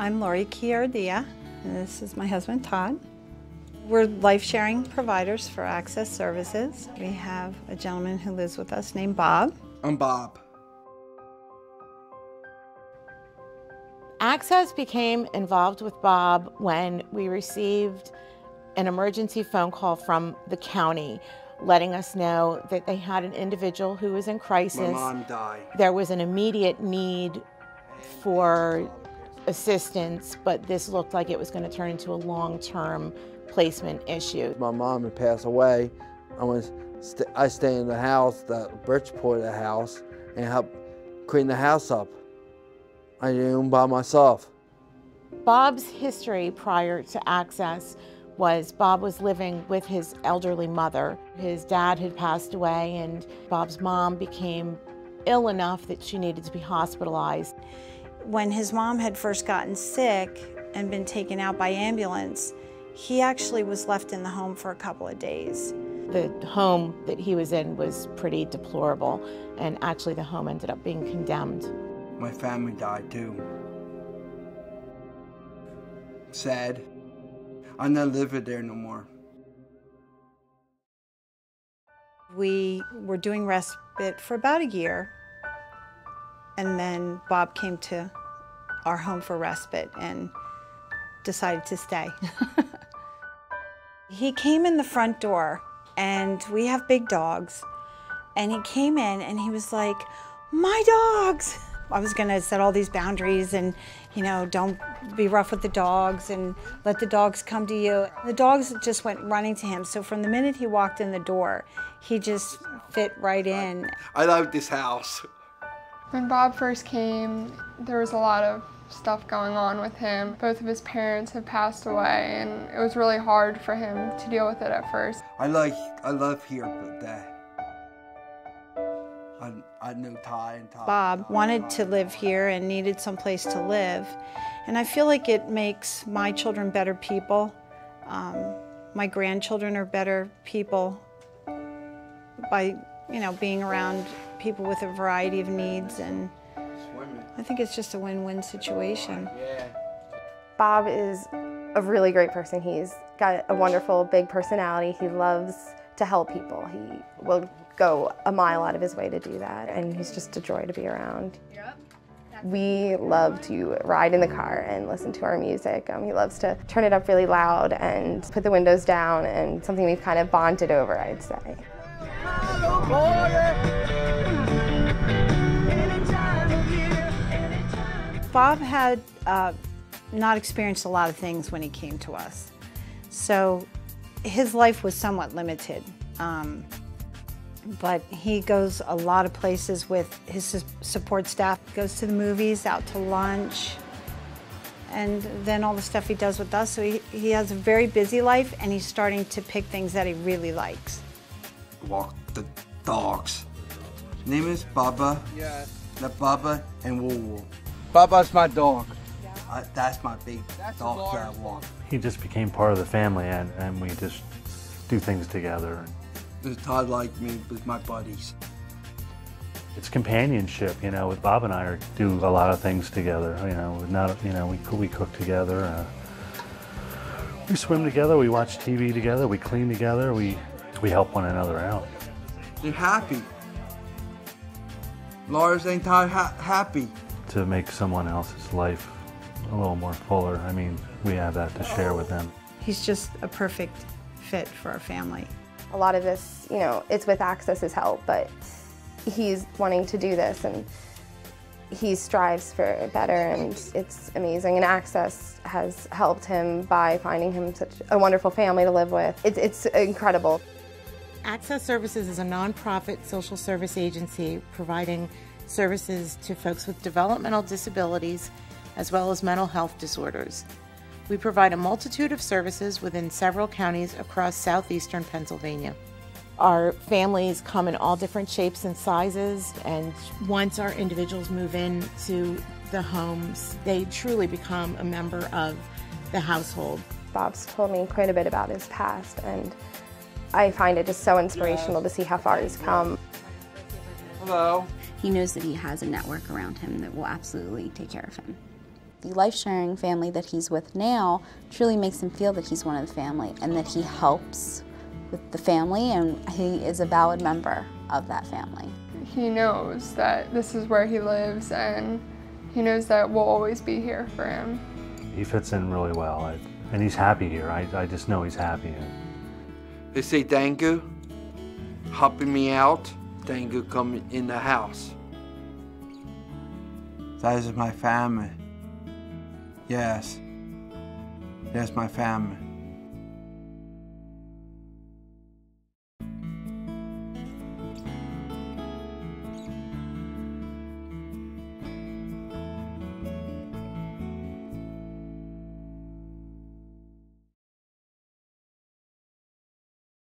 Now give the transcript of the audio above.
I'm Lori Chiardia, and this is my husband, Todd. We're life-sharing providers for Access Services. We have a gentleman who lives with us named Bob. I'm Bob. Access became involved with Bob when we received an emergency phone call from the county letting us know that they had an individual who was in crisis. My mom died. There was an immediate need for assistance, but this looked like it was going to turn into a long-term placement issue. My mom had passed away. I stay in the house, the Bridgeport of the house, and help clean the house up. I did it by myself. Bob's history prior to Access was Bob was living with his elderly mother. His dad had passed away, and Bob's mom became ill enough that she needed to be hospitalized. When his mom had first gotten sick and been taken out by ambulance, he actually was left in the home for a couple of days. The home that he was in was pretty deplorable, and actually the home ended up being condemned. My family died too. Sad. I not live there no more. We were doing respite for about a year, and then Bob came to our home for respite and decided to stay. He came in the front door, and we have big dogs, and he came in and he was like, "My dogs!" I was gonna set all these boundaries and, you know, don't be rough with the dogs and let the dogs come to you. The dogs just went running to him. So from the minute he walked in the door, he just fit right in. I love this house. When Bob first came, there was a lot of stuff going on with him. Both of his parents had passed away, and it was really hard for him to deal with it at first. I love here, but I know Ty and Todd. Bob wanted to live here and needed some place to live. And I feel like it makes my children better people. My grandchildren are better people by, you know, being around people with a variety of needs. And I think it's just a win-win situation. Bob is a really great person. He's got a wonderful big personality. He loves to help people. He will go a mile out of his way to do that, and he's just a joy to be around. We love to ride in the car and listen to our music. He loves to turn it up really loud and put the windows down, and something we've kind of bonded over, I'd say. Bob had not experienced a lot of things when he came to us, so his life was somewhat limited. But he goes a lot of places with his support staff. Goes to the movies, out to lunch, and then all the stuff he does with us. So he has a very busy life, and he's starting to pick things that he really likes. Walk the dogs. His name is Bubba. Yeah. The Bubba and Woo. Bubba's my dog. That's my big dog that I walk. He just became part of the family, and we just do things together. Todd like me with my buddies. It's companionship, you know. With Bob and I do a lot of things together. We cook together. We swim together. We watch TV together. We clean together. We help one another out. They're happy. Lars and Todd happy. To make someone else's life a little more fuller. I mean, we have that to share with them. He's just a perfect fit for our family. A lot of this, you know, it's with Access's help, but he's wanting to do this, and he strives for better, and it's amazing. And Access has helped him by finding him such a wonderful family to live with. It's incredible. Access Services is a nonprofit social service agency providing services to folks with developmental disabilities as well as mental health disorders. We provide a multitude of services within several counties across southeastern Pennsylvania. Our families come in all different shapes and sizes, and once our individuals move into the homes, they truly become a member of the household. Bob's told me quite a bit about his past, and I find it just so inspirational to see how far he's come. Hello. He knows that he has a network around him that will absolutely take care of him. the life-sharing family that he's with now truly makes him feel that he's one of the family and that he helps with the family and he is a valid member of that family. He knows that this is where he lives and he knows that we'll always be here for him. He fits in really well, and he's happy here. I just know he's happy. They say thank you, helping me out. Thank you coming in the house. That is my family. Yes. That's my family.